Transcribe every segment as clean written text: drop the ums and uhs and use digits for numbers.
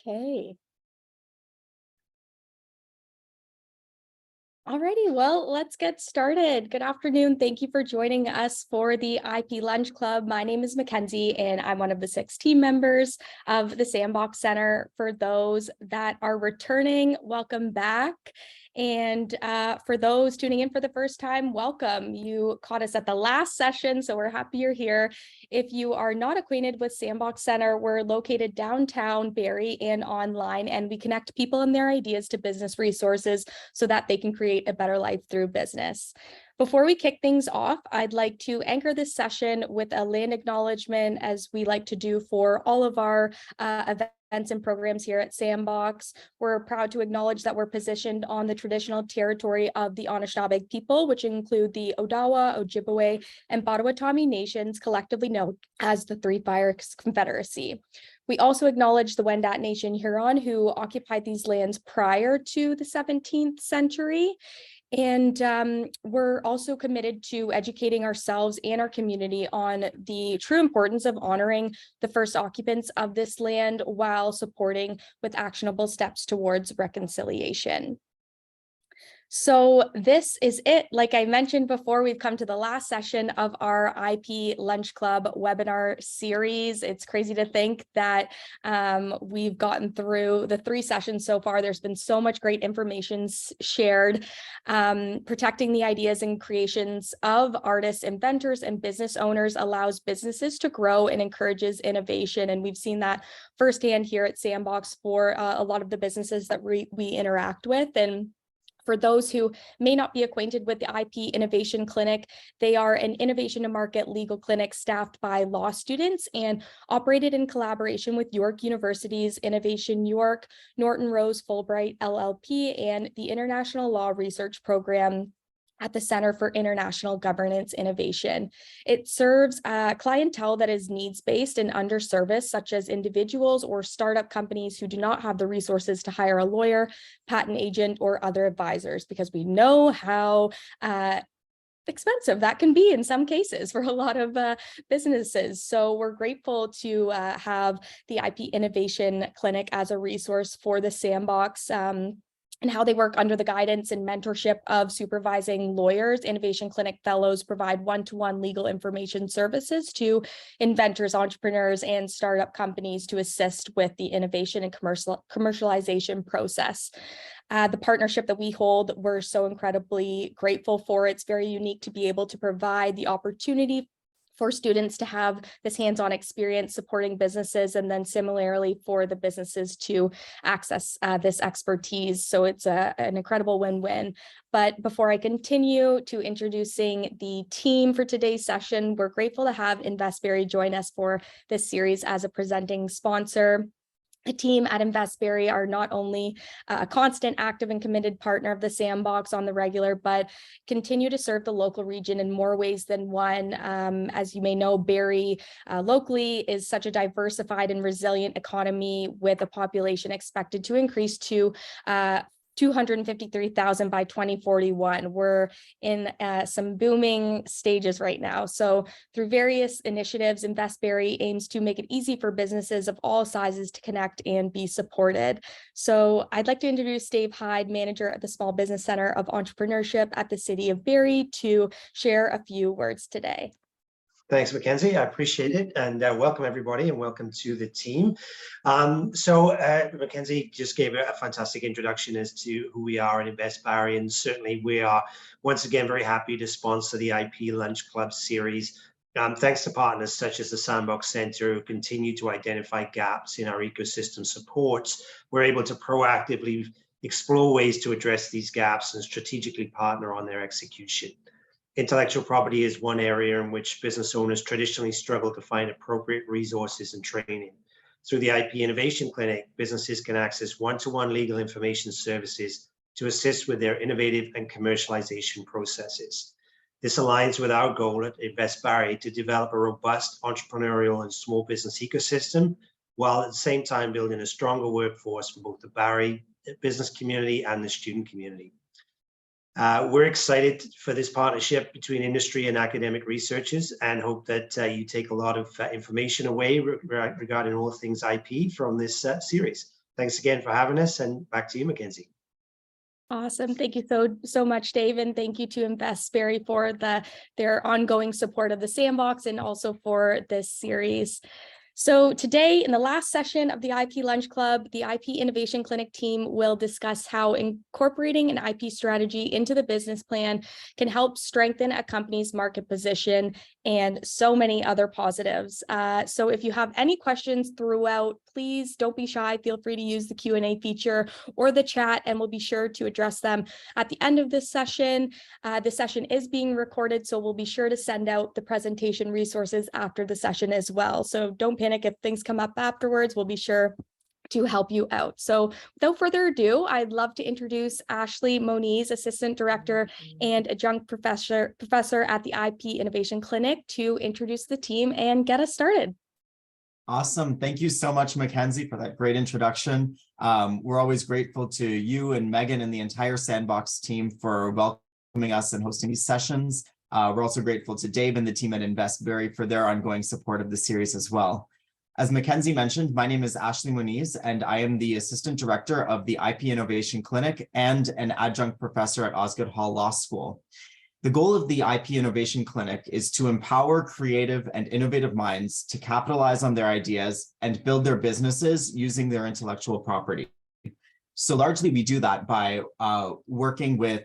Okay. Alrighty, well, let's get started. Good afternoon. Thank you for joining us for the IP Lunch Club. My name is Mackenzie, and I'm one of the 6 team members of the Sandbox Center. For those that are returning, welcome back. And for those tuning in for the first time, welcome. You caught us at the last session, so we're happy you're here. If you are not acquainted with Sandbox Center, we're located downtown Barrie and online, and we connect people and their ideas to business resources so that they can create a better life through business. Before we kick things off, I'd like to anchor this session with a land acknowledgement, as we like to do for all of our events and programs here at Sandbox. We're proud to acknowledge that we're positioned on the traditional territory of the Anishinaabe people, which include the Odawa, Ojibwe, and Potawatomi nations, collectively known as the Three Fires Confederacy. We also acknowledge the Wendat Nation Huron, who occupied these lands prior to the 17th century. And we're also committed to educating ourselves and our community on the true importance of honoring the first occupants of this land while supporting with actionable steps towards reconciliation. So this is it. Like I mentioned before, we've come to the last session of our IP Lunch Club webinar series. It's crazy to think that we've gotten through the 3 sessions so far. There's been so much great information shared. Protecting the ideas and creations of artists, inventors, and business owners allows businesses to grow and encourages innovation. And we've seen that firsthand here at Sandbox for a lot of the businesses that we interact with. And for those who may not be acquainted with the IP Innovation Clinic, they are an innovation to market legal clinic staffed by law students and operated in collaboration with York University's Innovation York, Norton Rose Fulbright LLP, and the International Law Research Program at the Center for International Governance Innovation. It serves a clientele that is needs-based and underserviced, such as individuals or startup companies who do not have the resources to hire a lawyer, patent agent, or other advisors, because we know how expensive that can be in some cases for a lot of businesses. So we're grateful to have the IP Innovation Clinic as a resource for the Sandbox. And how they work under the guidance and mentorship of supervising lawyers. Innovation Clinic Fellows provide one-to-one legal information services to inventors, entrepreneurs, and startup companies to assist with the innovation and commercialization process. The partnership that we hold, we're so incredibly grateful for. It's very unique to be able to provide the opportunity for students to have this hands-on experience supporting businesses, and then similarly for the businesses to access this expertise. So it's an incredible win-win. But before I continue to introducing the team for today's session, we're grateful to have InvestBerry join us for this series as a presenting sponsor. The team at InvestBerry are not only a constant, active, and committed partner of the Sandbox on the regular, but continue to serve the local region in more ways than one. As you may know, Barrie locally is such a diversified and resilient economy, with a population expected to increase to 253,000 by 2041. We're in some booming stages right now. So through various initiatives, InvestBerry aims to make it easy for businesses of all sizes to connect and be supported. So I'd like to introduce Dave Hyde, manager at the Small Business Center of Entrepreneurship at the City of Barrie, to share a few words today. Thanks, Mackenzie. I appreciate it. And welcome, everybody, and welcome to the team. Mackenzie just gave a fantastic introduction as to who we are at InvestBerry. And certainly we are, once again, very happy to sponsor the IP Lunch Club series. Thanks to partners such as the Sandbox Center, who continue to identify gaps in our ecosystem supports. We're able to proactively explore ways to address these gaps and strategically partner on their execution. Intellectual property is one area in which business owners traditionally struggle to find appropriate resources and training. Through the IP Innovation Clinic, businesses can access one-to-one legal information services to assist with their innovative and commercialization processes. This aligns with our goal at InvestBerry to develop a robust entrepreneurial and small business ecosystem, while at the same time building a stronger workforce for both the Barrie business community and the student community. We're excited for this partnership between industry and academic researchers, and hope that you take a lot of information away regarding all things IP from this series. Thanks again for having us, and back to you, Mackenzie. Awesome. Thank you so much, Dave. And thank you to InvestBerry for their ongoing support of the Sandbox and also for this series. So today, in the last session of the IP Lunch Club, the IP Innovation Clinic team will discuss how incorporating an IP strategy into the business plan can help strengthen a company's market position and so many other positives. So if you have any questions throughout, please don't be shy. Feel free to use the Q&A feature or the chat, and we'll be sure to address them at the end of this session. The session is being recorded, so we'll be sure to send out the presentation resources after the session as well. So don't panic if things come up afterwards. We'll be sure to help you out. So without further ado, I'd love to introduce Ashley Moniz, Assistant Director and Adjunct Professor at the IP Innovation Clinic, to introduce the team and get us started. Awesome. Thank you so much, Mackenzie, for that great introduction. We're always grateful to you and Megan and the entire Sandbox team for welcoming us and hosting these sessions. We're also grateful to Dave and the team at InvestBerry for their ongoing support of the series as well. As Mackenzie mentioned, my name is Ashley Moniz, and I am the Assistant Director of the IP Innovation Clinic and an Adjunct Professor at Osgoode Hall Law School. The goal of the IP Innovation Clinic is to empower creative and innovative minds to capitalize on their ideas and build their businesses using their intellectual property. So largely we do that by working with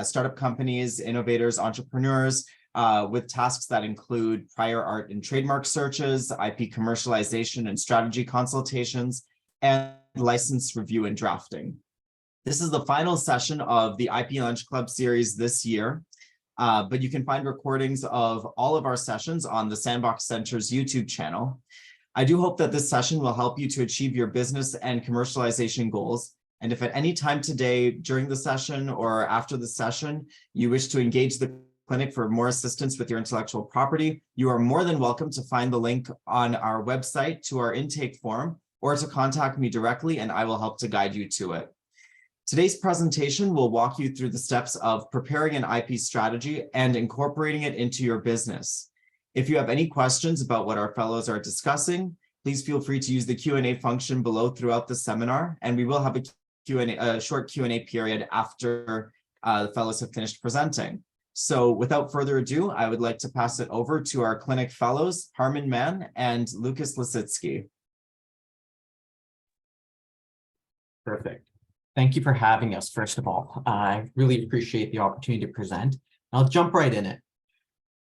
startup companies, innovators, entrepreneurs, with tasks that include prior art and trademark searches, IP commercialization and strategy consultations, and license review and drafting. This is the final session of the IP Lunch Club series this year, but you can find recordings of all of our sessions on the Sandbox Center's YouTube channel. I do hope that this session will help you to achieve your business and commercialization goals. And if at any time today, during the session or after the session, you wish to engage the clinic for more assistance with your intellectual property, you are more than welcome to find the link on our website to our intake form or to contact me directly, and I will help to guide you to it. Today's presentation will walk you through the steps of preparing an IP strategy and incorporating it into your business. If you have any questions about what our fellows are discussing, please feel free to use the Q&A function below throughout the seminar, and we will have a short Q&A period after the fellows have finished presenting. So without further ado, I would like to pass it over to our clinic fellows, Harman Mann and Lucas Lisitsky. Perfect. Thank you for having us, first of all. I really appreciate the opportunity to present. I'll jump right in it.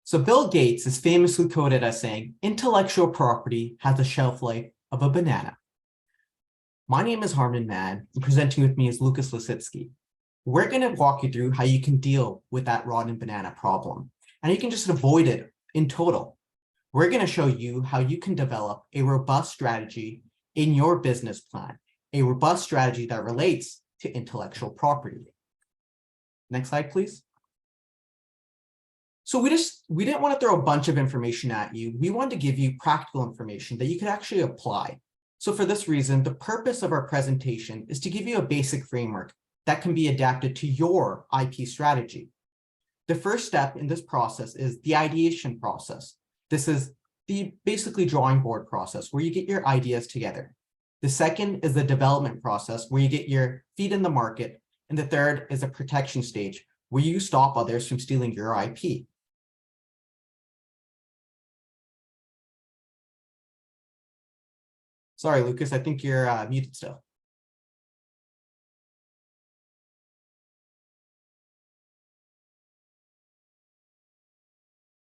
So Bill Gates is famously quoted as saying, "Intellectual property has a shelf life of a banana." My name is Harman Mann, and presenting with me is Lucas Lisitsky. We're going to walk you through how you can deal with that rotten banana problem, and you can just avoid it in total. We're going to show you how you can develop a robust strategy in your business plan, a robust strategy that relates to intellectual property. Next slide, please. So we didn't want to throw a bunch of information at you. We wanted to give you practical information that you could actually apply. So for this reason, the purpose of our presentation is to give you a basic framework that can be adapted to your IP strategy. The first step in this process is the ideation process. This is the basically drawing board process where you get your ideas together. The second is the development process where you get your feet in the market. And the third is a protection stage where you stop others from stealing your IP. Sorry, Lucas, I think you're muted still.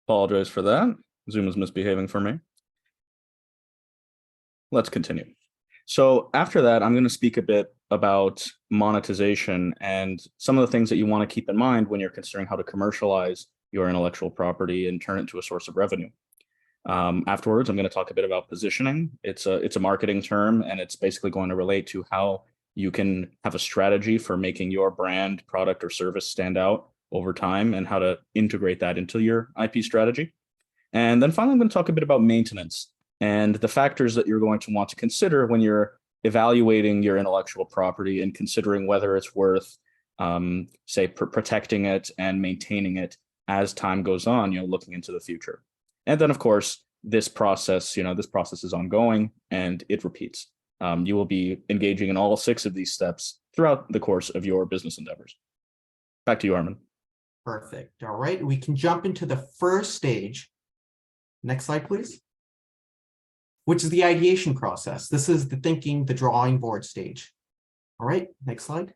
Apologize for that. Zoom is misbehaving for me. Let's continue. So after that, I'm going to speak a bit about monetization and some of the things that you want to keep in mind when you're considering how to commercialize your intellectual property and turn it into a source of revenue. Afterwards, I'm going to talk a bit about positioning. It's a marketing term, and it's basically going to relate to how you can have a strategy for making your brand, product, or service stand out over time and how to integrate that into your IP strategy. And then finally, I'm going to talk a bit about maintenance and the factors that you're going to want to consider when you're evaluating your intellectual property and considering whether it's worth, say, protecting it and maintaining it as time goes on, looking into the future. And then, of course, this process is ongoing and it repeats. You will be engaging in all 6 of these steps throughout the course of your business endeavors. Back to you, Armin. Perfect. All right, we can jump into the first stage. Next slide, please. Which is the ideation process. This is the thinking, the drawing board stage. All right, next slide.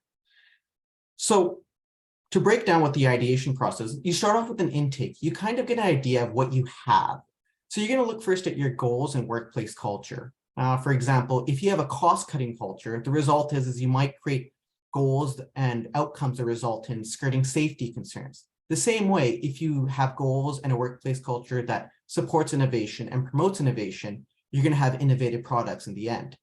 So to break down what the ideation process, you start off with an intake. You kind of get an idea of what you have. So you're going to look first at your goals and workplace culture. For example, if you have a cost-cutting culture, the result is you might create goals and outcomes that result in skirting safety concerns. The same way, if you have goals and a workplace culture that supports innovation and promotes innovation, you're going to have innovative products in the end.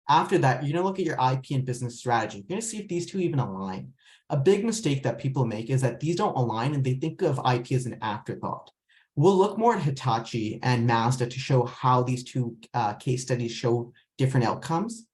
After that, you're going to look at your IP and business strategy. You're going to see if these two even align. A big mistake that people make is that these don't align and they think of IP as an afterthought. We'll look more at Hitachi and Mazda to show how these two case studies show different outcomes.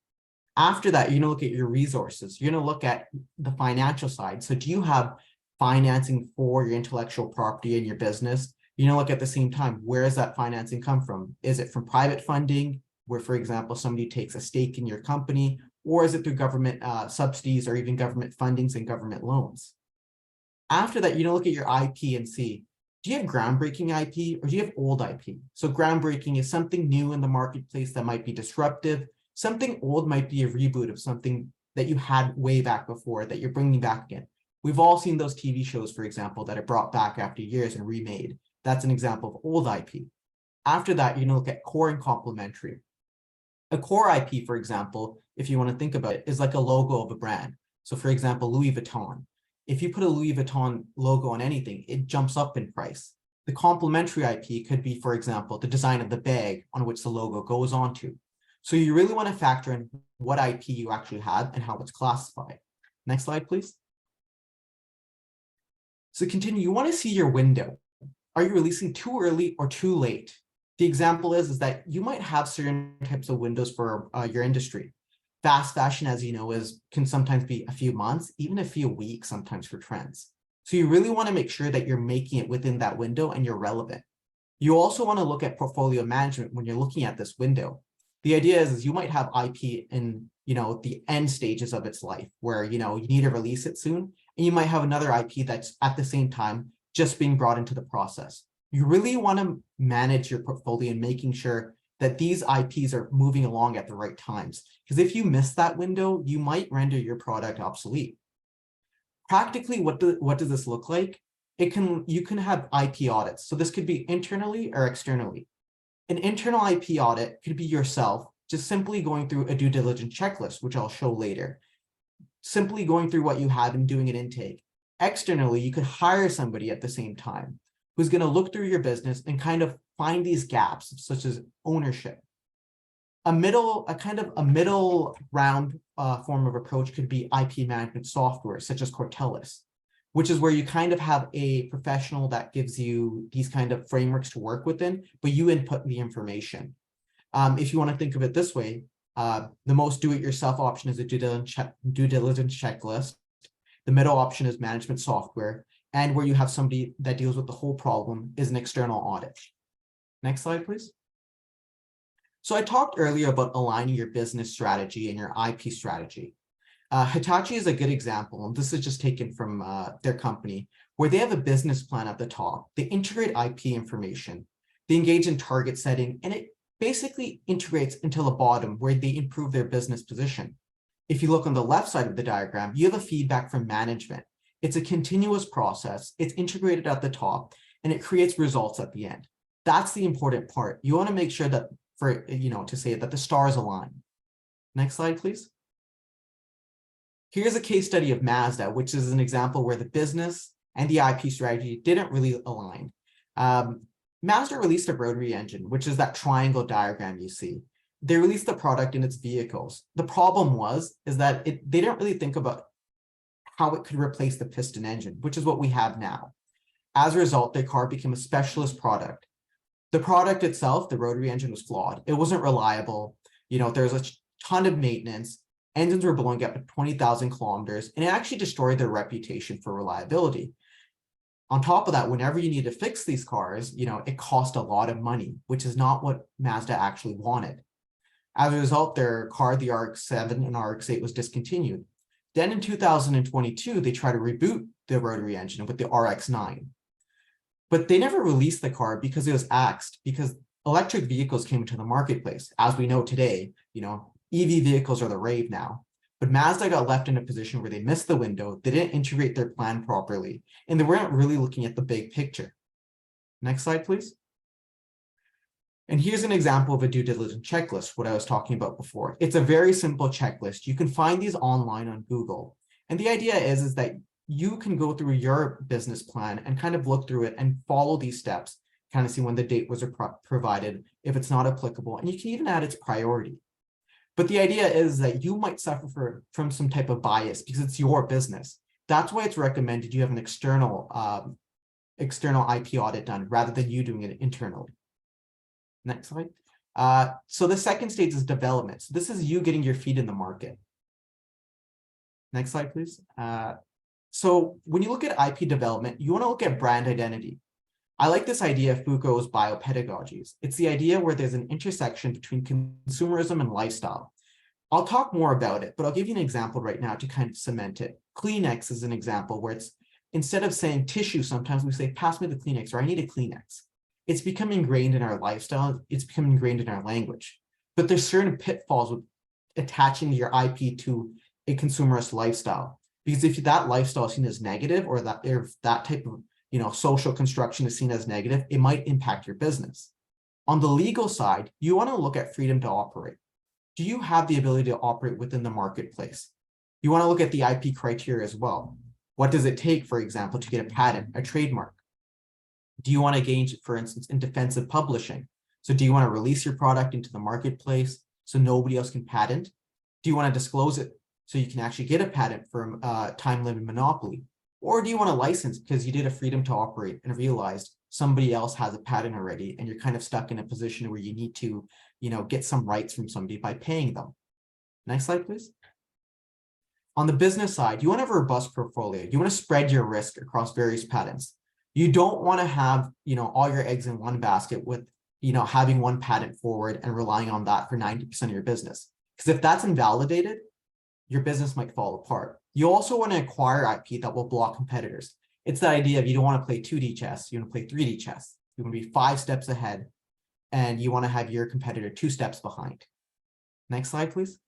After that, you're going to look at your resources. You're going to look at the financial side. So do you have financing for your intellectual property in your business? You're going to look at the same time, where does that financing come from? Is it from private funding, where, for example, somebody takes a stake in your company, or is it through government subsidies or even government fundings and government loans? After that, you're going to look at your IP and see, do you have groundbreaking IP or do you have old IP? So groundbreaking is something new in the marketplace that might be disruptive. Something old might be a reboot of something that you had way back before that you're bringing back again. We've all seen those TV shows, for example, that are brought back after years and remade. That's an example of old IP. After that, you're going to look at core and complementary. A core IP, for example, if you want to think about it, is like a logo of a brand. So for example, Louis Vuitton. If you put a Louis Vuitton logo on anything, it jumps up in price. The complementary IP could be, for example, the design of the bag on which the logo goes onto. So you really want to factor in what IP you actually have and how it's classified. Next slide, please. So continue, you want to see your window. Are you releasing too early or too late? The example is that you might have certain types of windows for your industry. Fast fashion, as you know, can sometimes be a few months, even a few weeks sometimes for trends. So you really want to make sure that you're making it within that window and you're relevant. You also want to look at portfolio management when you're looking at this window. The idea is you might have IP in the end stages of its life where you need to release it soon, and you might have another IP that's at the same time just being brought into the process. You really want to manage your portfolio and making sure that these IPs are moving along at the right times. Because if you miss that window, you might render your product obsolete. Practically, what does this look like? You can have IP audits. So this could be internally or externally. An internal IP audit could be yourself, just simply going through a due diligence checklist, which I'll show later. Simply going through what you have and doing an intake. Externally, you could hire somebody at the same time who's going to look through your business and kind of find these gaps, such as ownership. A middle round form of approach could be IP management software, such as Cortellis, which is where you kind of have a professional that gives you these kind of frameworks to work within, but you input the information. If you want to think of it this way, the most do-it-yourself option is a due diligence checklist. The middle option is management software, and where you have somebody that deals with the whole problem is an external audit. Next slide, please. So I talked earlier about aligning your business strategy and your IP strategy. Hitachi is a good example, and this is just taken from their company, where they have a business plan at the top. They integrate IP information, they engage in target setting, and it basically integrates until the bottom where they improve their business position. If you look on the left side of the diagram, you have a feedback from management. It's a continuous process. It's integrated at the top, and it creates results at the end. That's the important part. You want to make sure that to say that the stars align. Next slide, please. Here's a case study of Mazda, which is an example where the business and the IP strategy didn't really align. Mazda released a rotary engine, which is that triangle diagram you see. They released the product in its vehicles. The problem is that they didn't really think about how it could replace the piston engine, which is what we have now. As a result, their car became a specialist product. The product itself, the rotary engine, was flawed. It wasn't reliable. There's a ton of maintenance. Engines were blowing up at 20,000 kilometers, and it actually destroyed their reputation for reliability. On top of that, whenever you need to fix these cars, it cost a lot of money, which is not what Mazda actually wanted. As a result, their car, the RX-7 and RX-8, was discontinued. Then in 2022, they tried to reboot the rotary engine with the RX-9. But they never released the car because it was axed, because electric vehicles came into the marketplace. As we know today, EV vehicles are the rave now. But Mazda got left in a position where they missed the window, they didn't integrate their plan properly, and they weren't really looking at the big picture. Next slide, please. And here's an example of a due diligence checklist, what I was talking about before. It's a very simple checklist. You can find these online on Google. And the idea is that you can go through your business plan and kind of look through it and follow these steps, kind of see when the date was provided, if it's not applicable, and you can even add its priority. But the idea is that you might suffer from some type of bias because it's your business. That's why it's recommended you have an external IP audit done rather than you doing it internally. Next slide. So the second stage is development. So this is you getting your feet in the market. Next slide, please. So when you look at IP development, you want to look at brand identity. I like this idea of Foucault's biopedagogies. It's the idea where there's an intersection between consumerism and lifestyle. I'll talk more about it, but I'll give you an example right now to kind of cement it. Kleenex is an example where it's, instead of saying tissue, sometimes we say, pass me the Kleenex, or I need a Kleenex. It's become ingrained in our lifestyle. It's become ingrained in our language. But there's certain pitfalls with attaching your IP to a consumerist lifestyle. Because if that lifestyle is seen as negative, or that if that type of social construction is seen as negative, it might impact your business. On the legal side, you want to look at freedom to operate. Do you have the ability to operate within the marketplace? You want to look at the IP criteria as well. What does it take, for example, to get a patent, a trademark? Do you want to engage, for instance, in defensive publishing? So do you want to release your product into the marketplace so nobody else can patent? Do you want to disclose it so you can actually get a patent from a time-limited monopoly? Or do you want to license because you did a freedom to operate and realized somebody else has a patent already and you're kind of stuck in a position where you need to, get some rights from somebody by paying them? Next slide, please. On the business side, you want to have a robust portfolio. You want to spread your risk across various patents. You don't want to have, all your eggs in one basket with, having one patent forward and relying on that for 90% of your business. Because if that's invalidated, your business might fall apart. You also want to acquire IP that will block competitors. It's the idea of you don't want to play 2D chess, you want to play 3D chess. You want to be 5 steps ahead, and you want to have your competitor 2 steps behind. Next slide, please.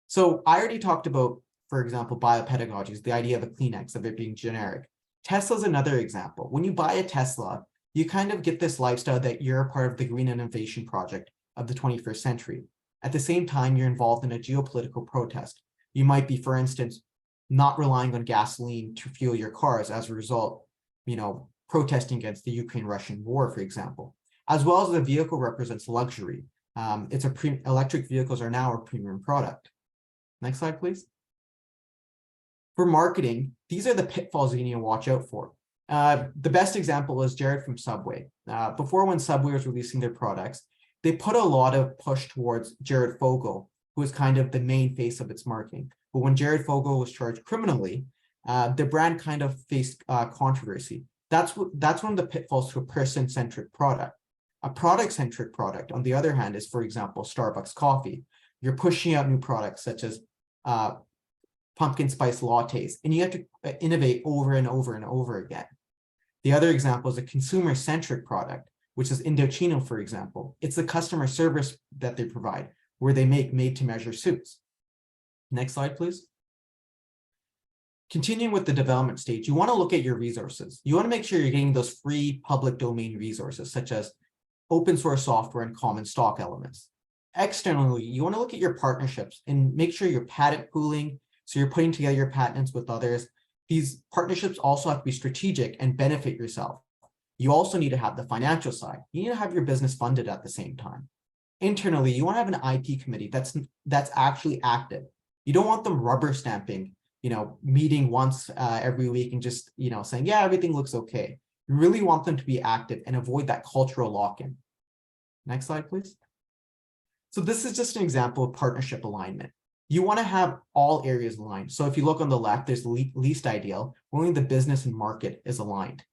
So I already talked about, for example, biopedagogies, the idea of a Kleenex, of it being generic. Tesla's another example. When you buy a Tesla, you kind of get this lifestyle that you're a part of the green innovation project of the 21st century. At the same time, you're involved in a geopolitical protest. You might be, for instance, not relying on gasoline to fuel your cars as a result, protesting against the Ukraine-Russian war, for example, as well as the vehicle represents luxury. Electric vehicles are now a premium product. Next slide, please. For marketing, these are the pitfalls you need to watch out for. The best example is Jared from Subway. Before, when Subway was releasing their products, they put a lot of push towards Jared Fogle, who was kind of the main face of its marketing. But when Jared Fogle was charged criminally, the brand kind of faced controversy. That's one of the pitfalls to a person-centric product. A product-centric product, on the other hand, is, for example, Starbucks coffee. You're pushing out new products such as pumpkin spice lattes, and you have to innovate over and over and over again. The other example is a consumer-centric product, which is Indochino, for example. It's the customer service that they provide, where they make made-to-measure suits. Next slide, please. Continuing with the development stage, you want to look at your resources. You want to make sure you're getting those free public domain resources, such as open source software and common stock elements. Externally, you want to look at your partnerships and make sure you're patent pooling, so you're putting together your patents with others. These partnerships also have to be strategic and benefit yourself. You also need to have the financial side. You need to have your business funded at the same time. Internally, you want to have an IP committee that's actually active. You don't want them rubber stamping, meeting once every week and just, saying, yeah, everything looks okay. You really want them to be active and avoid that cultural lock-in. Next slide, please. So this is just an example of partnership alignment. You want to have all areas aligned. So if you look on the left, there's least ideal, only the business and market is aligned.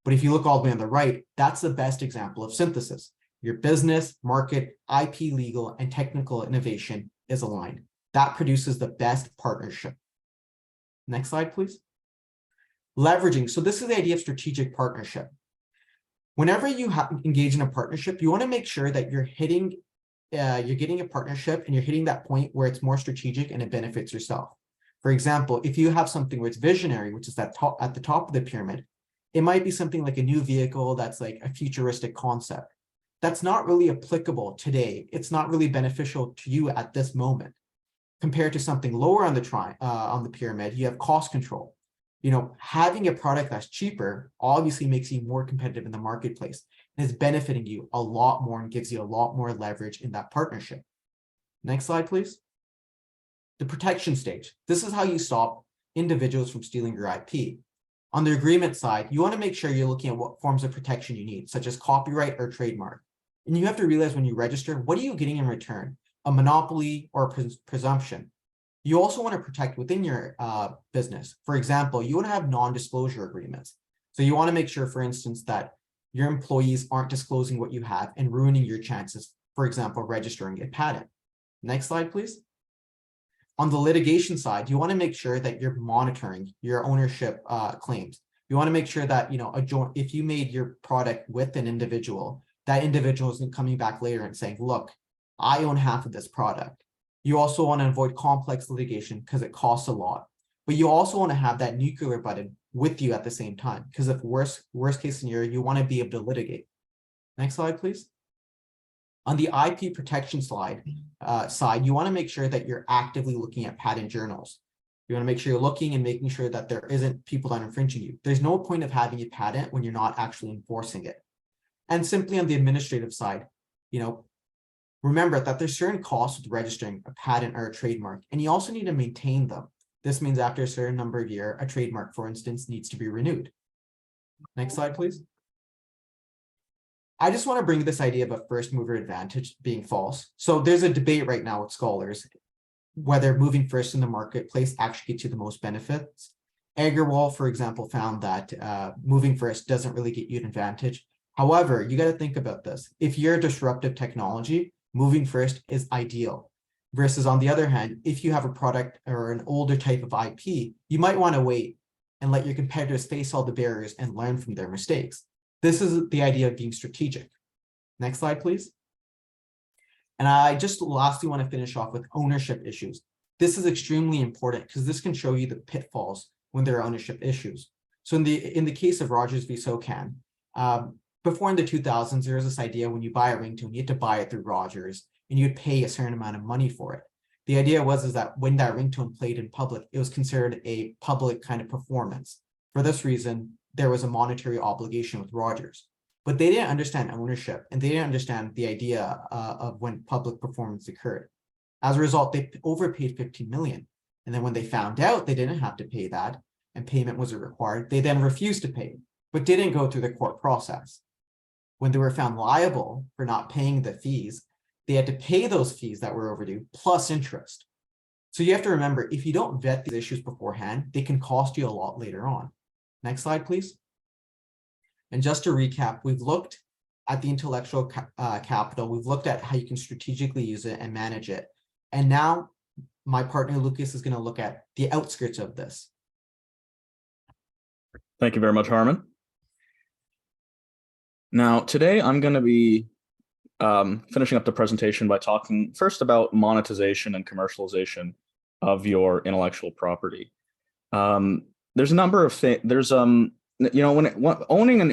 But if you look all the way on the right, that's the best example of synthesis. Your business, market, IP, legal, and technical innovation is aligned. That produces the best partnership. Next slide, please. Leveraging. So this is the idea of strategic partnership. Whenever you engage in a partnership, you want to make sure that you're getting a partnership and you're hitting that point where it's more strategic and it benefits yourself. For example, if you have something where it's visionary, which is at the top of the pyramid, it might be something like a new vehicle that's like a futuristic concept. That's not really applicable today. It's not really beneficial to you at this moment. Compared to something lower on the pyramid, you have cost control. Having a product that's cheaper obviously makes you more competitive in the marketplace and is benefiting you a lot more and gives you a lot more leverage in that partnership. Next slide, please. The protection stage. This is how you stop individuals from stealing your IP. On the agreement side, you want to make sure you're looking at what forms of protection you need, such as copyright or trademark. And you have to realize when you register, what are you getting in return? A monopoly or a presumption. You also want to protect within your business. For example, you want to have non-disclosure agreements. So you want to make sure, for instance, that your employees aren't disclosing what you have and ruining your chances, for example, registering a patent. Next slide, please. On the litigation side, you want to make sure that you're monitoring your ownership claims. You want to make sure that, if you made your product with an individual, that individual isn't coming back later and saying, look, I own half of this product. You also want to avoid complex litigation because it costs a lot. But you also want to have that nuclear button with you at the same time, because if worst case scenario, you want to be able to litigate. Next slide, please. On the IP protection side, you want to make sure that you're actively looking at patent journals. You want to make sure you're looking and making sure that there isn't people that are infringing you. There's no point of having a patent when you're not actually enforcing it. And simply on the administrative side, remember that there's certain costs with registering a patent or a trademark, and you also need to maintain them. This means after a certain number of years, a trademark, for instance, needs to be renewed. Next slide, please. I just want to bring this idea of a first mover advantage being false. So there's a debate right now with scholars whether moving first in the marketplace actually gets you the most benefits. Agarwal, for example, found that moving first doesn't really get you an advantage. However, you got to think about this. If you're a disruptive technology, moving first is ideal. Versus on the other hand, if you have a product or an older type of IP, you might want to wait and let your competitors face all the barriers and learn from their mistakes. This is the idea of being strategic. Next slide, please. And I just lastly want to finish off with ownership issues. This is extremely important because this can show you the pitfalls when there are ownership issues. So in the case of Rogers v. SOCAN, before in the 2000s, there was this idea when you buy a ringtone, you had to buy it through Rogers and you'd pay a certain amount of money for it. The idea was that when that ringtone played in public, it was considered a public kind of performance. For this reason, there was a monetary obligation with Rogers, but they didn't understand ownership and they didn't understand the idea of when public performance occurred. As a result, they overpaid 15 million. And then when they found out they didn't have to pay that and payment wasn't required, they then refused to pay, but didn't go through the court process. When they were found liable for not paying the fees, they had to pay those fees that were overdue plus interest. So you have to remember, if you don't vet these issues beforehand, they can cost you a lot later on. Next slide, please. And just to recap, we've looked at the intellectual capital. We've looked at how you can strategically use it and manage it. And now my partner, Lucas, is going to look at the outskirts of this. Thank you very much, Harman. Now, today I'm going to be finishing up the presentation by talking first about monetization and commercialization of your intellectual property. There's a number of things. There's owning an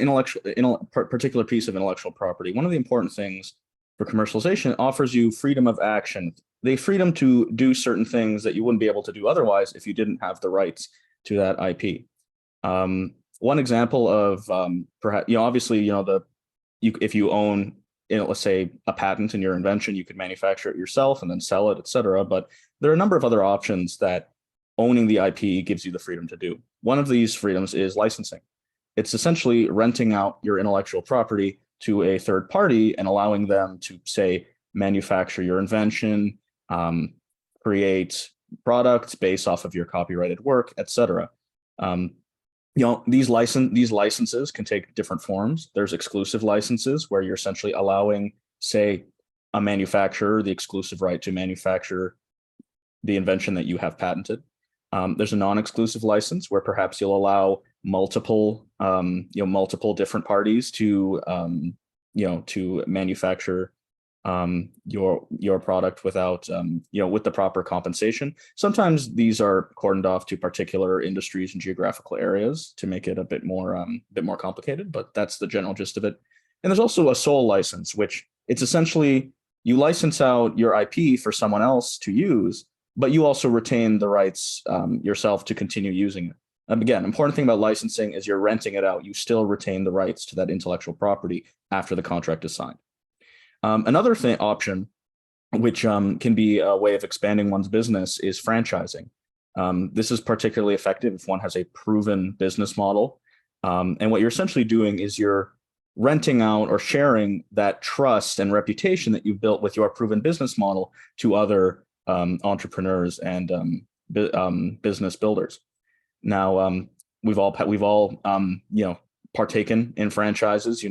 particular piece of intellectual property, one of the important things for commercialization, offers you freedom of action. The freedom to do certain things that you wouldn't be able to do otherwise if you didn't have the rights to that IP. One example of perhaps, obviously, if you own, let's say a patent in your invention, you could manufacture it yourself and then sell it, etc. But there are a number of other options that owning the IP gives you the freedom to do. One of these freedoms is licensing. It's essentially renting out your intellectual property to a third party and allowing them to, say, manufacture your invention, create products based off of your copyrighted work, etc. these licenses can take different forms. There's exclusive licenses where you're essentially allowing, say, a manufacturer the exclusive right to manufacture the invention that you have patented. There's a non-exclusive license where perhaps you'll allow multiple different parties to to manufacture your product without with the proper compensation. Sometimes these are cordoned off to particular industries and geographical areas to make it a bit more complicated, but that's the general gist of it. And there's also a sole license, which it's essentially you license out your IP for someone else to use, but you also retain the rights yourself to continue using it. Again, important thing about licensing is you're renting it out. You still retain the rights to that intellectual property after the contract is signed. Another option, which can be a way of expanding one's business, is franchising. This is particularly effective if one has a proven business model. And what you're essentially doing is you're renting out or sharing that trust and reputation that you've built with your proven business model to other entrepreneurs and business builders. Now, we've all partaken in franchises.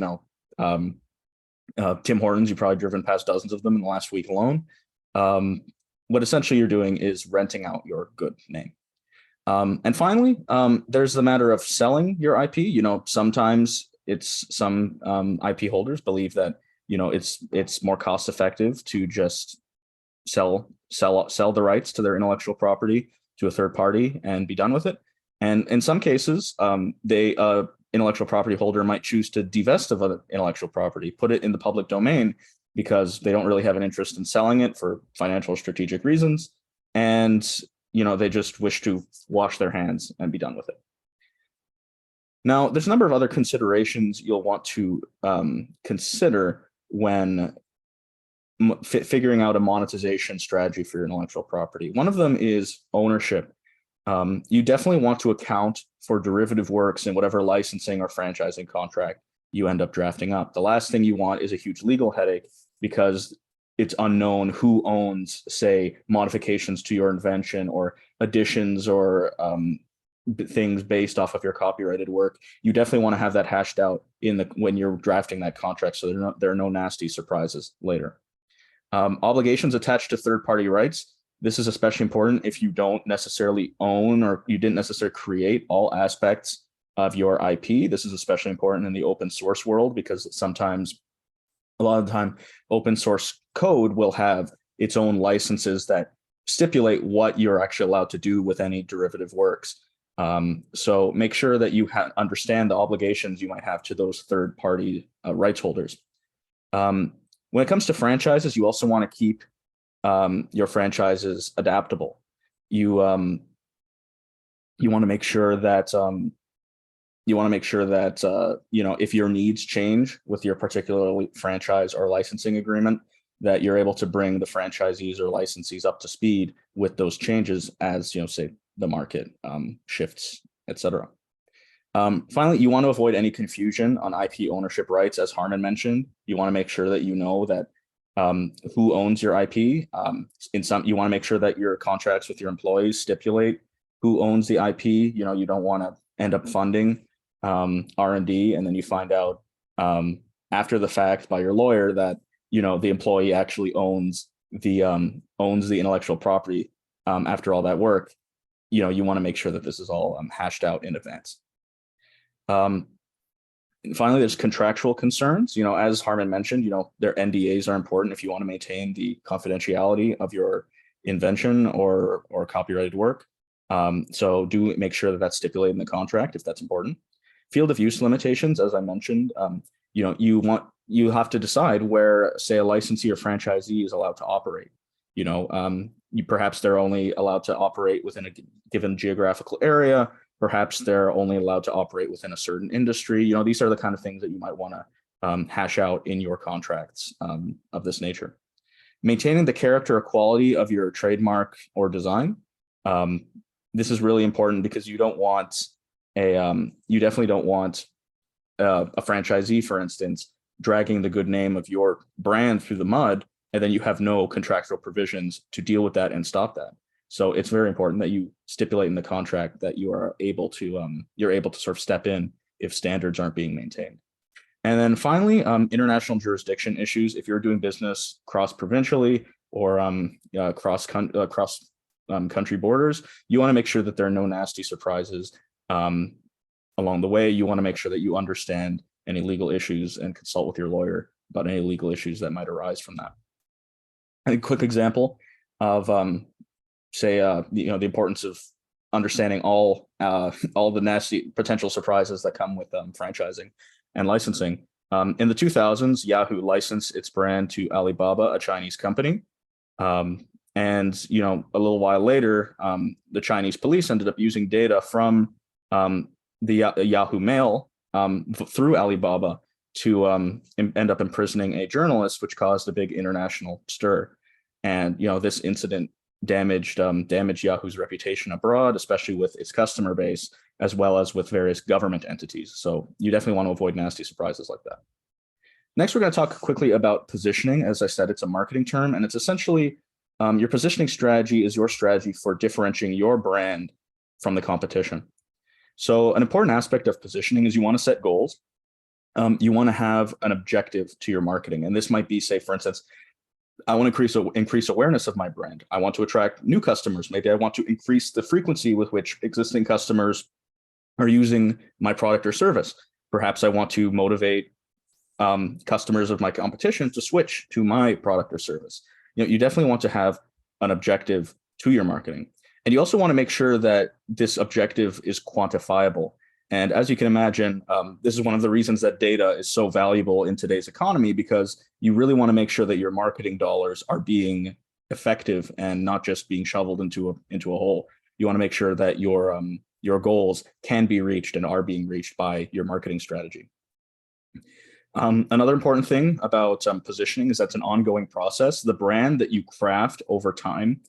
Tim Hortons, you've probably driven past dozens of them in the last week alone. What essentially you're doing is renting out your good name. And finally, there's the matter of selling your IP. Sometimes some IP holders believe that it's more cost effective to just sell the rights to their intellectual property to a third party and be done with it. And in some cases, intellectual property holder might choose to divest of other intellectual property, put it in the public domain because they don't really have an interest in selling it for financial or strategic reasons. And, they just wish to wash their hands and be done with it. Now, there's a number of other considerations you'll want to consider when figuring out a monetization strategy for your intellectual property. One of them is ownership. You definitely want to account for derivative works in whatever licensing or franchising contract you end up drafting up. The last thing you want is a huge legal headache because it's unknown who owns, say, modifications to your invention or additions or things based off of your copyrighted work. You definitely want to have that hashed out when you're drafting that contract so there are no nasty surprises later. Obligations attached to third-party rights. This is especially important if you don't necessarily own or you didn't necessarily create all aspects of your IP. This is especially important in the open source world because a lot of the time, open source code will have its own licenses that stipulate what you're actually allowed to do with any derivative works. So make sure that you understand the obligations you might have to those third-party rights holders. When it comes to franchises, you also want to keep your franchises adaptable. You want to make sure that if your needs change with your particular franchise or licensing agreement, that you're able to bring the franchisees or licensees up to speed with those changes as say the market shifts, etc. Finally, you want to avoid any confusion on IP ownership rights. As Harman mentioned, you want to make sure that you know that who owns your IP. You want to make sure that your contracts with your employees stipulate who owns the IP. You don't want to end up funding R&D and then you find out after the fact by your lawyer that the employee actually owns the intellectual property after all that work. You want to make sure that this is all hashed out in advance. Finally, there's contractual concerns. As Harman mentioned, their NDAs are important if you want to maintain the confidentiality of your invention or copyrighted work. So do make sure that that's stipulated in the contract if that's important. Field of use limitations, as I mentioned, you have to decide where, say, a licensee or franchisee is allowed to operate. Perhaps they're only allowed to operate within a given geographical area. Perhaps they're only allowed to operate within a certain industry. These are the kind of things that you might want to hash out in your contracts of this nature. Maintaining the character or quality of your trademark or design. This is really important because you definitely don't want a franchisee, for instance, dragging the good name of your brand through the mud, and then you have no contractual provisions to deal with that and stop that. So it's very important that you stipulate in the contract that you are able to you're able to sort of step in if standards aren't being maintained. And then finally, international jurisdiction issues. If you're doing business cross-provincially or cross country borders, you want to make sure that there are no nasty surprises along the way. You want to make sure that you understand any legal issues and consult with your lawyer about any legal issues that might arise from that. A quick example of the importance of understanding all the nasty potential surprises that come with franchising and licensing. In the 2000s, Yahoo licensed its brand to Alibaba, a Chinese company. And a little while later, the Chinese police ended up using data from the Yahoo Mail through Alibaba to end up imprisoning a journalist, which caused a big international stir. And this incident damaged Yahoo's reputation abroad, especially with its customer base, as well as with various government entities. So you definitely want to avoid nasty surprises like that. Next, we're going to talk quickly about positioning. As I said, it's a marketing term, and it's essentially your positioning strategy is your strategy for differentiating your brand from the competition. So an important aspect of positioning is you want to set goals. You want to have an objective to your marketing. And this might be, say, for instance, I want to increase awareness of my brand. I want to attract new customers. Maybe I want to increase the frequency with which existing customers are using my product or service. Perhaps I want to motivate customers of my competition to switch to my product or service. You definitely want to have an objective to your marketing. And you also want to make sure that this objective is quantifiable. And as you can imagine, this is one of the reasons that data is so valuable in today's economy, because you really want to make sure that your marketing dollars are being effective and not just being shoveled into a hole. You want to make sure that your goals can be reached and are being reached by your marketing strategy. Another important thing about positioning is that's an ongoing process. The brand that you craft over time,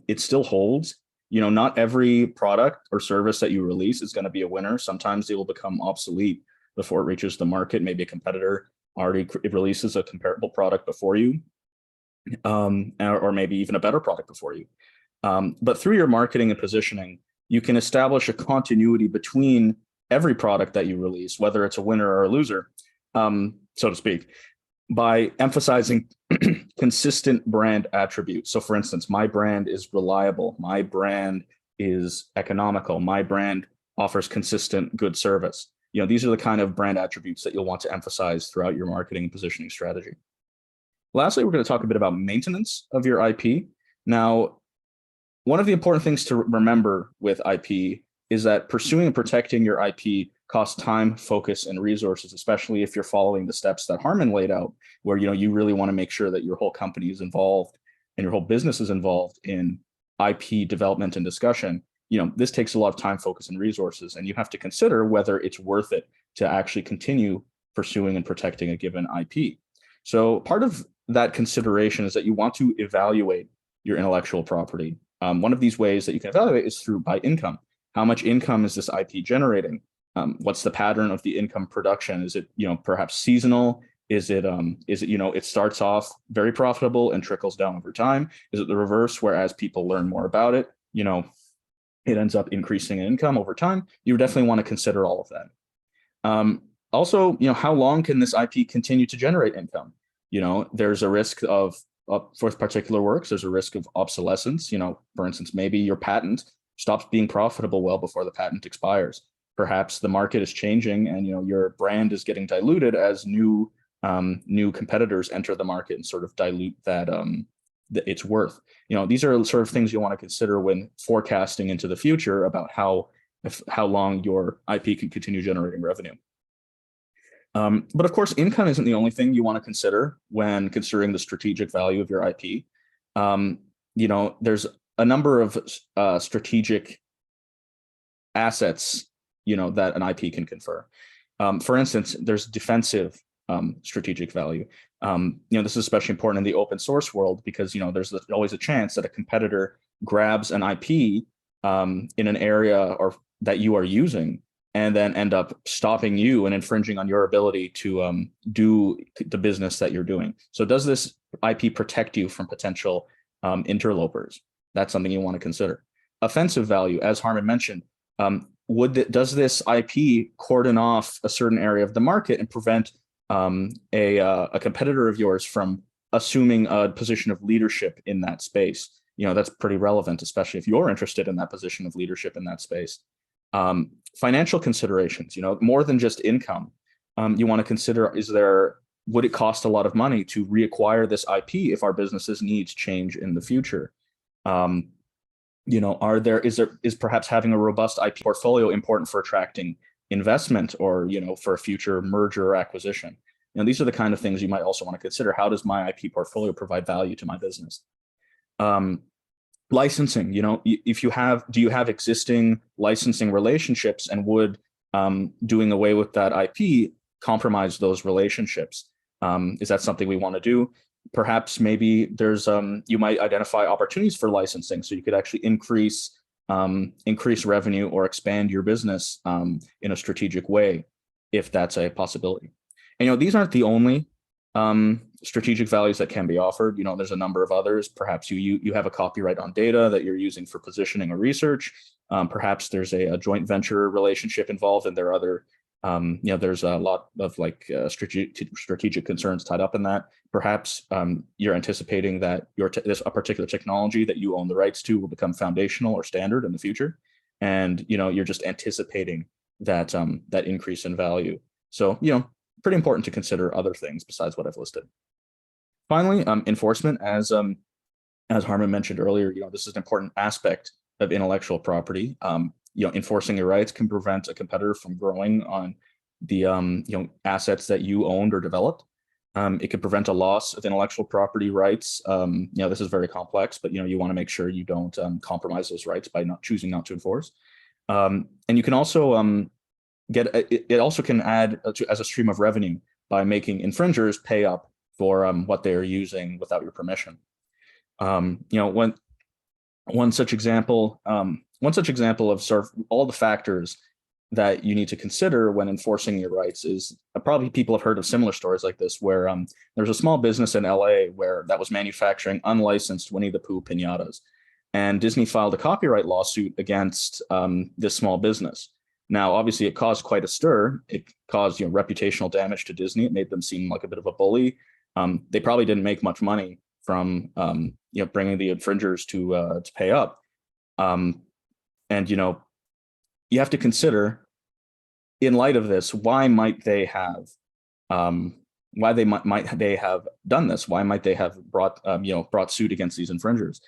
it still holds. Not every product or service that you release is going to be a winner. Sometimes they will become obsolete before it reaches the market. Maybe a competitor already releases a comparable product before you, or maybe even a better product before you. But through your marketing and positioning, you can establish a continuity between every product that you release, whether it's a winner or a loser, so to speak, by emphasizing consistent brand attributes. So for instance, my brand is reliable, my brand is economical, my brand offers consistent good service. These are the kind of brand attributes that you'll want to emphasize throughout your marketing and positioning strategy. Lastly, we're going to talk a bit about maintenance of your IP. Now, one of the important things to remember with IP is that pursuing and protecting your IP costs time, focus, and resources, especially if you're following the steps that Harmon laid out, where you really want to make sure that your whole company is involved and your whole business is involved in IP development and discussion. This takes a lot of time, focus, and resources, and you have to consider whether it's worth it to actually continue pursuing and protecting a given IP. So part of that consideration is that you want to evaluate your intellectual property. One of these ways that you can evaluate is by income. How much income is this IP generating? What's the pattern of the income production? Is it, perhaps seasonal? Is it, it starts off very profitable and trickles down over time? Is it the reverse, whereas people learn more about it, it ends up increasing in income over time? You definitely want to consider all of that. Also, how long can this IP continue to generate income? There's a risk of, for particular works, there's a risk of obsolescence. For instance, maybe your patent stops being profitable well before the patent expires. Perhaps the market is changing and your brand is getting diluted as new competitors enter the market and sort of dilute that its worth. These are sort of things you want to consider when forecasting into the future about how long your IP can continue generating revenue. But of course, income isn't the only thing you want to consider when considering the strategic value of your IP. There's a number of strategic assets that an IP can confer. For instance, there's defensive strategic value. This is especially important in the open source world because there's always a chance that a competitor grabs an IP in an area or that you are using and then end up stopping you and infringing on your ability to do the business that you're doing. So does this IP protect you from potential interlopers? That's something you want to consider. Offensive value, as Harmon mentioned, does this IP cordon off a certain area of the market and prevent a competitor of yours from assuming a position of leadership in that space? That's pretty relevant, especially if you're interested in that position of leadership in that space. Financial considerations, more than just income. You want to consider, would it cost a lot of money to reacquire this IP if our business's needs change in the future? Is perhaps having a robust IP portfolio important for attracting investment or, for a future merger or acquisition? These are the kind of things you might also want to consider. How does my IP portfolio provide value to my business? Licensing, do you have existing licensing relationships, and would doing away with that IP compromise those relationships? Is that something we want to do? Perhaps maybe there's you might identify opportunities for licensing, so you could actually increase revenue or expand your business in a strategic way, if that's a possibility. And these aren't the only strategic values that can be offered. There's a number of others. Perhaps you have a copyright on data that you're using for positioning or research. Perhaps there's a joint venture relationship involved, and there are other there's a lot of strategic concerns tied up in that. Perhaps you're anticipating that a particular technology that you own the rights to will become foundational or standard in the future, and you're just anticipating that that increase in value. So pretty important to consider other things besides what I've listed. Finally, enforcement, as Harmon mentioned earlier, this is an important aspect of intellectual property. Enforcing your rights can prevent a competitor from growing on the assets that you owned or developed. It could prevent a loss of intellectual property rights. This is very complex, but you want to make sure you don't compromise those rights by choosing not to enforce. And you can also it also can add as a stream of revenue by making infringers pay up for what they are using without your permission. One such example of sort of all the factors that you need to consider when enforcing your rights is probably people have heard of similar stories like this, where there's a small business in LA that was manufacturing unlicensed Winnie the Pooh piñatas, and Disney filed a copyright lawsuit against this small business. Now, obviously, it caused quite a stir. It caused reputational damage to Disney. It made them seem like a bit of a bully. They probably didn't make much money from bringing the infringers to pay up. And you have to consider, in light of this, why might they have done this? Why might they have brought suit against these infringers?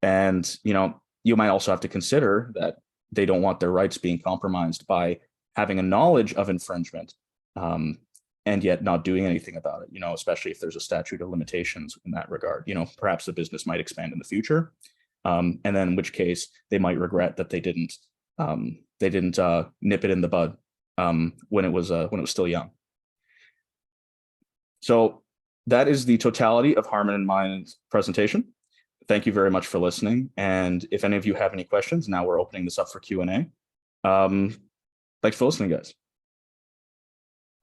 And you might also have to consider that they don't want their rights being compromised by having a knowledge of infringement and yet not doing anything about it, especially if there's a statute of limitations in that regard. Perhaps the business might expand in the future, and then in which case they might regret that they didn't nip it in the bud when it was still young. So that is the totality of Harmon and mine's presentation. Thank you very much for listening. And if any of you have any questions, now we're opening this up for Q&A. Thanks for listening, guys.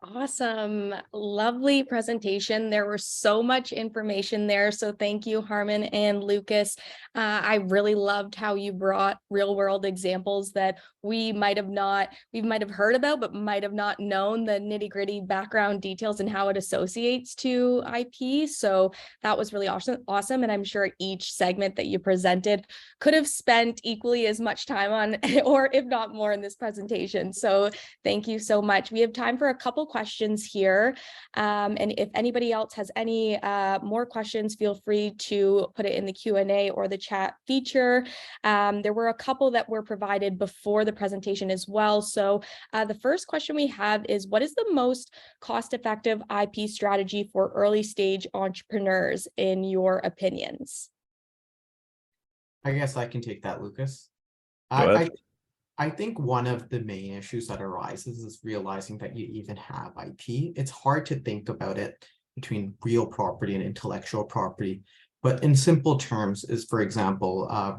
Awesome. Lovely presentation. There was so much information there. So thank you, Harmon and Lucas. I really loved how you brought real world examples that we might have heard about, but might have not known the nitty gritty background details and how it associates to IP. So that was really awesome. And I'm sure each segment that you presented could have spent equally as much time on, or if not more, in this presentation. So thank you so much. We have time for a couple questions here. And if anybody else has any more questions, feel free to put it in the Q&A or the chat feature. There were a couple that were provided before the presentation as well. So the first question we have is, what is the most cost-effective IP strategy for early stage entrepreneurs in your opinions? I guess I can take that, Lucas. I think one of the main issues that arises is realizing that you even have IP. It's hard to think about it between real property and intellectual property, but in simple terms is, for example,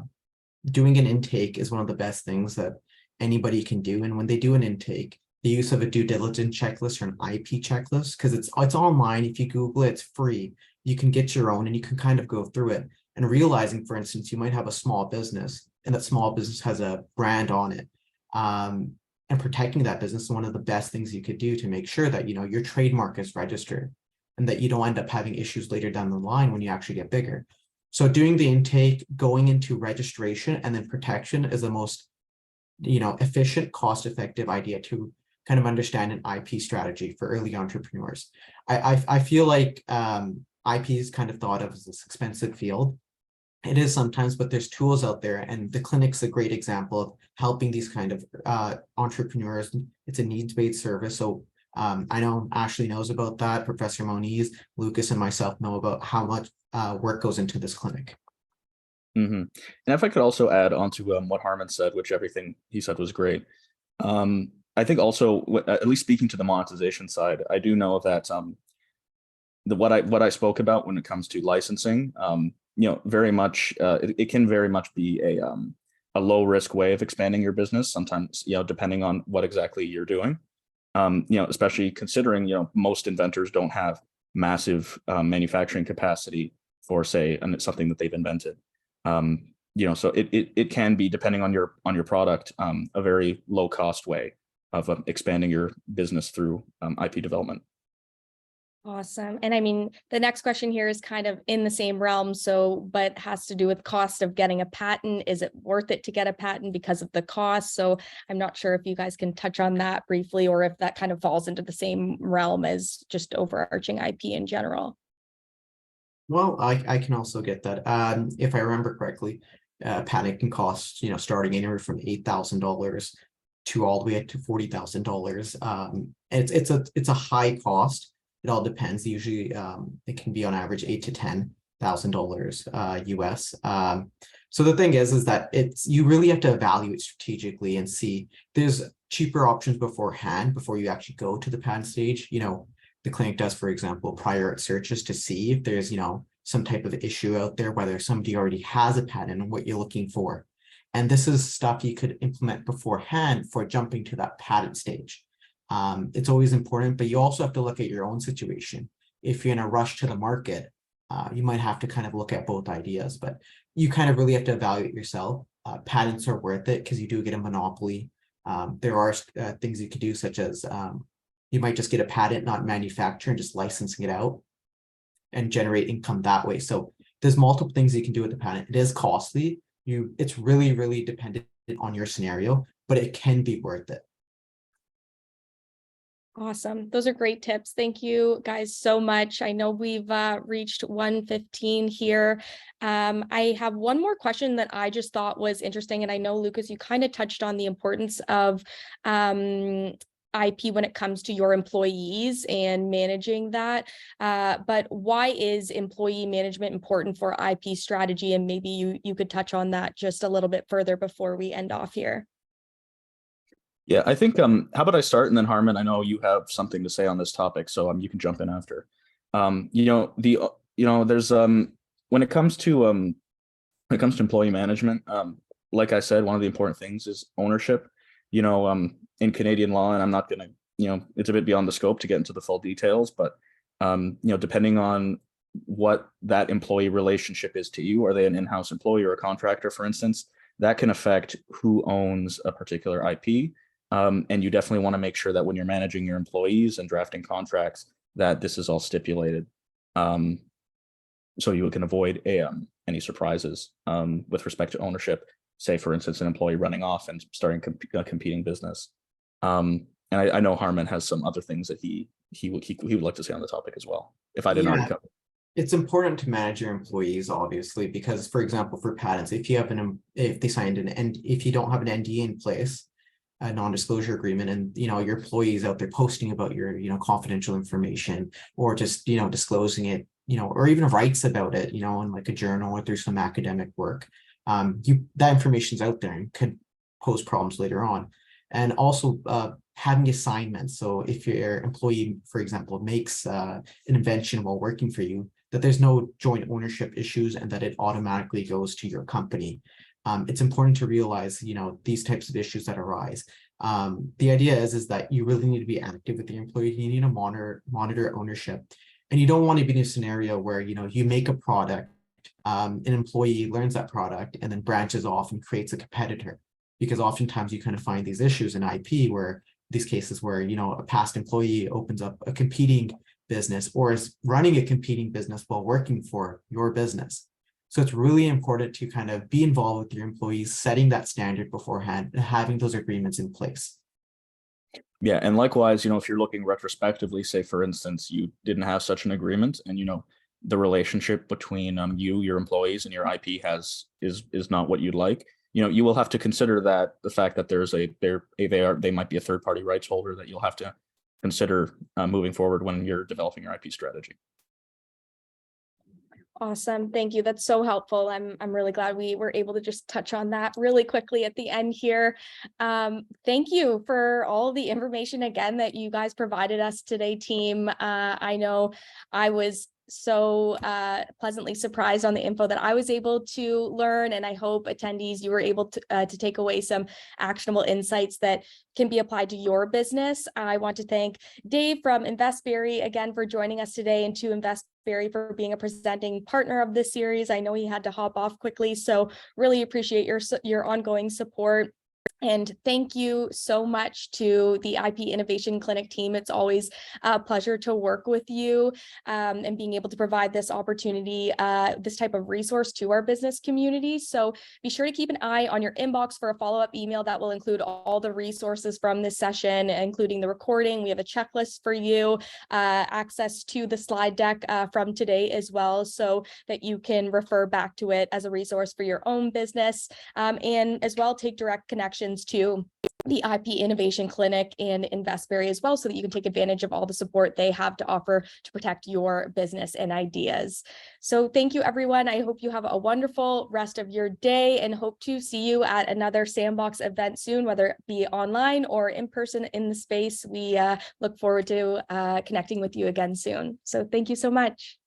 doing an intake is one of the best things that anybody can do. And when they do an intake, the use of a due diligence checklist or an IP checklist, because it's online. If you Google it, it's free. You can get your own and you can kind of go through it. and realizing, for instance, you might have a small business and that small business has a brand on it. And protecting that business is one of the best things you could do to make sure that, your trademark is registered and that you don't end up having issues later down the line when you actually get bigger. So doing the intake, going into registration and then protection is the most, efficient, cost-effective idea to kind of understand an IP strategy for early entrepreneurs. I feel like IP is kind of thought of as this expensive field. It is sometimes, but there's tools out there, and the clinic's a great example of helping these kind of entrepreneurs. It's a needs-based service. So I know Ashley knows about that. Professor Moniz, Lucas, and myself know about how much work goes into this clinic. Mm-hmm. And if I could also add on to what Harmon said, which everything he said was great. I think also, at least speaking to the monetization side, I do know that what I spoke about when it comes to licensing, very much it can very much be a low risk way of expanding your business. Sometimes, depending on what exactly you're doing, especially considering, most inventors don't have massive manufacturing capacity for, say, something that they've invented. So it can be, depending on your product, a very low cost way of expanding your business through IP development. Awesome. And I mean, the next question here is kind of in the same realm, but has to do with cost of getting a patent. Is it worth it to get a patent because of the cost? So I'm not sure if you guys can touch on that briefly, or if that kind of falls into the same realm as just overarching IP in general. Well, I can also get that. If I remember correctly, patent can cost, starting anywhere from $8,000 to all the way up to $40,000. It's a high cost. It all depends. Usually, it can be on average $8,000 to $10,000 US. So the thing is that you really have to evaluate strategically and see there's cheaper options beforehand before you actually go to the patent stage. The clinic does, for example, prior art searches to see if there's, some type of issue out there, whether somebody already has a patent and what you're looking for. And this is stuff you could implement beforehand for jumping to that patent stage. It's always important, but you also have to look at your own situation. If you're in a rush to the market, you might have to kind of look at both ideas, but you kind of really have to evaluate yourself. Patents are worth it because you do get a monopoly. There are things you could do, such as you might just get a patent, not manufacture, and just licensing it out and generate income that way. So there's multiple things you can do with the patent. It is costly. It's really, really dependent on your scenario, but it can be worth it. Awesome. Those are great tips. Thank you guys so much. I know we've reached 1:15 here. I have one more question that I just thought was interesting. And I know, Lucas, you kind of touched on the importance of IP when it comes to your employees and managing that. But why is employee management important for IP strategy? And maybe you could touch on that just a little bit further before we end off here. Yeah, I think, how about I start, and then Harmon, I know you have something to say on this topic, so you can jump in after. There's when it comes to employee management, like I said, one of the important things is ownership. In Canadian law, and I'm not gonna, it's a bit beyond the scope to get into the full details, but depending on what that employee relationship is to you, are they an in-house employee or a contractor, for instance, that can affect who owns a particular IP. And you definitely want to make sure that when you're managing your employees and drafting contracts, that this is all stipulated, so you can avoid any surprises with respect to ownership. Say, for instance, an employee running off and starting a competing business. And I know Harmon has some other things that he would like to say on the topic as well, if I didn't already cover. It's important to manage your employees, obviously, because, for example, for patents, if they signed if you don't have an NDA in place, a non-disclosure agreement, and your employees out there posting about your confidential information, or just disclosing it, or even writes about it, in like a journal or through some academic work, that information's out there and could pose problems later on. And also having assignments. So if your employee, for example, makes an invention while working for you, that there's no joint ownership issues and that it automatically goes to your company. It's important to realize, these types of issues that arise. The idea is that you really need to be active with the employee. You need to monitor ownership, and you don't want to be in a scenario where, you make a product an employee learns that product and then branches off and creates a competitor. Because oftentimes you kind of find these issues in IP where these cases where, you know, a past employee opens up a competing business or is running a competing business while working for your business. So it's really important to kind of be involved with your employees, setting that standard beforehand and having those agreements in place. Yeah, and likewise, you know, if you're looking retrospectively, say for instance, you didn't have such an agreement, and you know the relationship between you, your employees, and your IP is not what you'd like. You know, you will have to consider that the fact that they might be a third party rights holder that you'll have to consider moving forward when you're developing your IP strategy. Awesome. Thank you. That's so helpful. I'm really glad we were able to just touch on that really quickly at the end here. Thank you for all the information again that you guys provided us today, team. I know I was so pleasantly surprised on the info that I was able to learn, and I hope attendees, you were able to take away some actionable insights that can be applied to your business. I want to thank Dave from InvestBerry again for joining us today, and to InvestBerry for being a presenting partner of this series. I know he had to hop off quickly, so really appreciate your ongoing support. And thank you so much to the IP Innovation Clinic team. It's always a pleasure to work with you and being able to provide this opportunity, this type of resource to our business community. So be sure to keep an eye on your inbox for a follow-up email that will include all the resources from this session, including the recording. We have a checklist for you, access to the slide deck from today as well, so that you can refer back to it as a resource for your own business, and as well take direct connections to the IP Innovation Clinic and InvestBerry as well, so that you can take advantage of all the support they have to offer to protect your business and ideas. So thank you, everyone. I hope you have a wonderful rest of your day and hope to see you at another Sandbox event soon, whether it be online or in person in the space. We look forward to connecting with you again soon. So thank you so much.